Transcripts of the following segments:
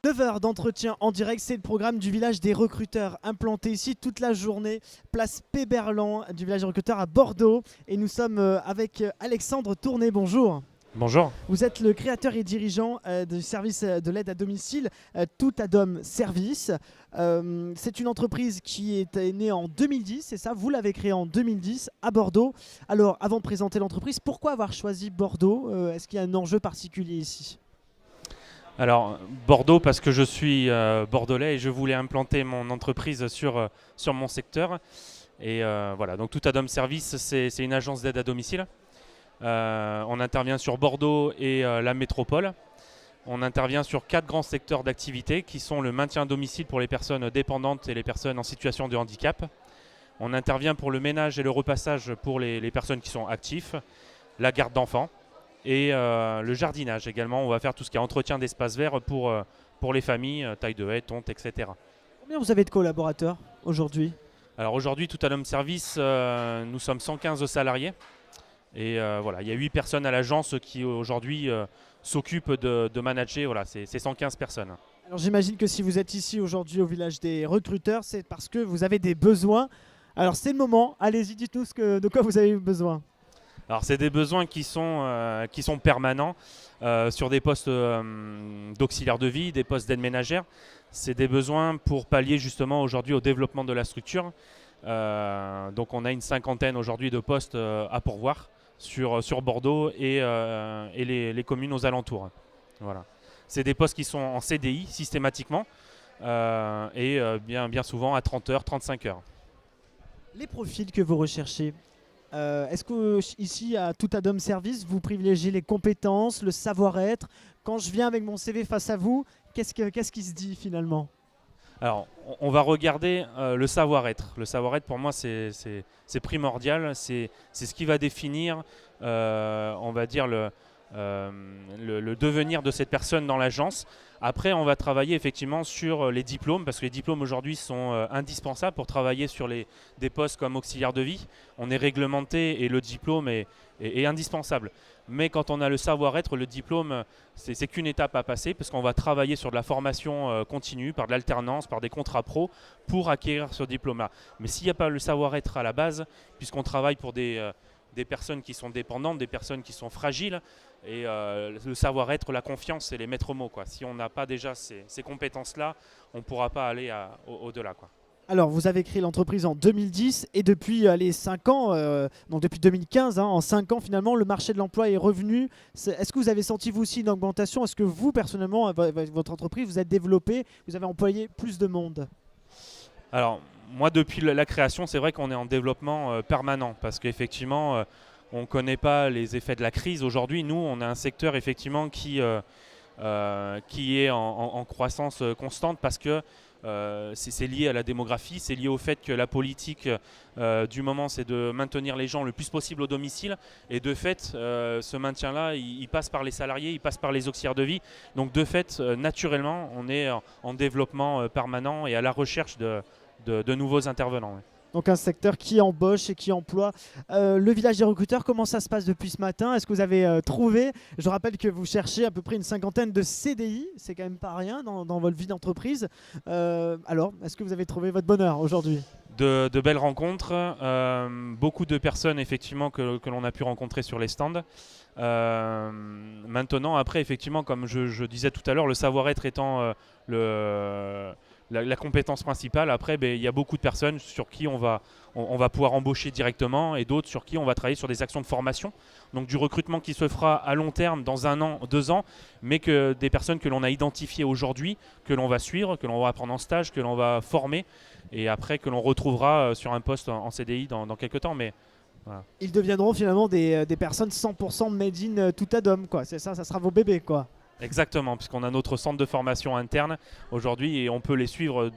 9 heures d'entretien en direct, c'est le programme du village des recruteurs, implanté ici toute la journée, place Péberlan du village des recruteurs à Bordeaux. Et nous sommes avec Alexandre Tourné, bonjour. Bonjour. Vous êtes le créateur et dirigeant du service de l'aide à domicile Toutadom Service. C'est une entreprise qui est née en 2010, c'est ça, vous l'avez créée en 2010 à Bordeaux. Alors avant de présenter l'entreprise, pourquoi avoir choisi Bordeaux? Est-ce qu'il y a un enjeu particulier ici? Alors Bordeaux parce que je suis bordelais et je voulais implanter mon entreprise sur mon secteur. Et voilà, donc Toutadom Service, c'est une agence d'aide à domicile. On intervient sur Bordeaux et la métropole. On intervient sur 4 grands secteurs d'activité qui sont le maintien à domicile pour les personnes dépendantes et les personnes en situation de handicap. On intervient pour le ménage et le repassage pour les personnes qui sont actifs, la garde d'enfants et le jardinage également. On va faire tout ce qui est entretien d'espaces verts pour les familles, taille de haies, tonte, etc. Combien vous avez de collaborateurs aujourd'hui? Alors aujourd'hui, Toutadom Service, nous sommes 115 salariés. Et voilà, il y a 8 personnes à l'agence qui aujourd'hui s'occupent de manager ces 115 personnes. Alors j'imagine que si vous êtes ici aujourd'hui au village des recruteurs, c'est parce que vous avez des besoins. Alors c'est le moment, allez-y, dites-nous de quoi vous avez besoin. Alors c'est des besoins qui sont permanents sur des postes d'auxiliaire de vie, des postes d'aide ménagère. C'est des besoins pour pallier justement aujourd'hui au développement de la structure. Donc on a une cinquantaine aujourd'hui de postes à pourvoir sur Bordeaux et les communes aux alentours. Voilà. C'est des postes qui sont en CDI systématiquement et bien souvent à 30 heures, 35 heures. Les profils que vous recherchez, est-ce que ici à Toutadom Service, vous privilégiez les compétences, le savoir-être? Quand je viens avec mon CV face à vous, qu'est-ce qui se dit finalement? Alors, on va regarder le savoir-être. Le savoir-être, pour moi, c'est primordial. C'est ce qui va définir, on va dire, le devenir de cette personne dans l'agence. Après, on va travailler effectivement sur les diplômes, parce que les diplômes aujourd'hui sont indispensables pour travailler sur des postes comme auxiliaire de vie. On est réglementé et le diplôme est indispensable. Mais quand on a le savoir-être, le diplôme, c'est qu'une étape à passer, parce qu'on va travailler sur de la formation continue, par de l'alternance, par des contrats pro, pour acquérir ce diplôme-là. Mais s'il n'y a pas le savoir-être à la base, puisqu'on travaille pour des personnes qui sont dépendantes, des personnes qui sont fragiles, et le savoir-être, la confiance, c'est les maîtres mots, quoi. Si on n'a pas déjà ces compétences-là, on ne pourra pas aller au-delà, quoi. Alors, vous avez créé l'entreprise en 2010 et depuis les 5 ans, donc depuis 2015, en 5 ans finalement, le marché de l'emploi est revenu. Est-ce que vous avez senti vous aussi une augmentation? Est-ce que vous, personnellement, votre entreprise, vous êtes développé, vous avez employé plus de monde? Alors, moi, depuis la création, c'est vrai qu'on est en développement permanent parce qu'effectivement, on ne connaît pas les effets de la crise. Aujourd'hui, nous, on a un secteur effectivement qui est en croissance constante parce que c'est lié à la démographie, c'est lié au fait que la politique du moment, c'est de maintenir les gens le plus possible au domicile. Et de fait, ce maintien-là, il passe par les salariés, il passe par les auxiliaires de vie. Donc de fait, naturellement, on est en développement permanent et à la recherche de nouveaux intervenants. Ouais. Donc un secteur qui embauche et qui emploie. Le village des recruteurs, comment ça se passe depuis ce matin? Est-ce que vous avez trouvé? Je rappelle que vous cherchez à peu près une cinquantaine de CDI, c'est quand même pas rien dans votre vie d'entreprise. Alors, est-ce que vous avez trouvé votre bonheur aujourd'hui? De belles rencontres, beaucoup de personnes effectivement que l'on a pu rencontrer sur les stands. Maintenant, après, effectivement, comme je disais tout à l'heure, le savoir-être étant la compétence principale. Après, il y a beaucoup de personnes sur qui on va pouvoir embaucher directement et d'autres sur qui on va travailler sur des actions de formation. Donc du recrutement qui se fera à long terme, dans 1 an, 2 ans, mais que des personnes que l'on a identifiées aujourd'hui, que l'on va suivre, que l'on va prendre en stage, que l'on va former et après que l'on retrouvera sur un poste en CDI dans quelques temps. Mais voilà. Ils deviendront finalement des personnes 100% made in Toutadom, quoi. C'est ça, ça sera vos bébés, quoi. Exactement, puisqu'on a notre centre de formation interne aujourd'hui et on peut les suivre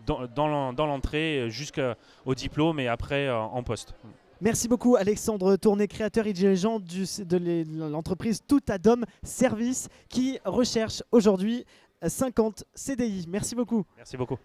dans l'entrée jusqu'au diplôme et après en poste. Merci beaucoup Alexandre Tourné, créateur et dirigeant de l'entreprise Toutadom Service qui recherche aujourd'hui 50 CDI. Merci beaucoup. Merci beaucoup.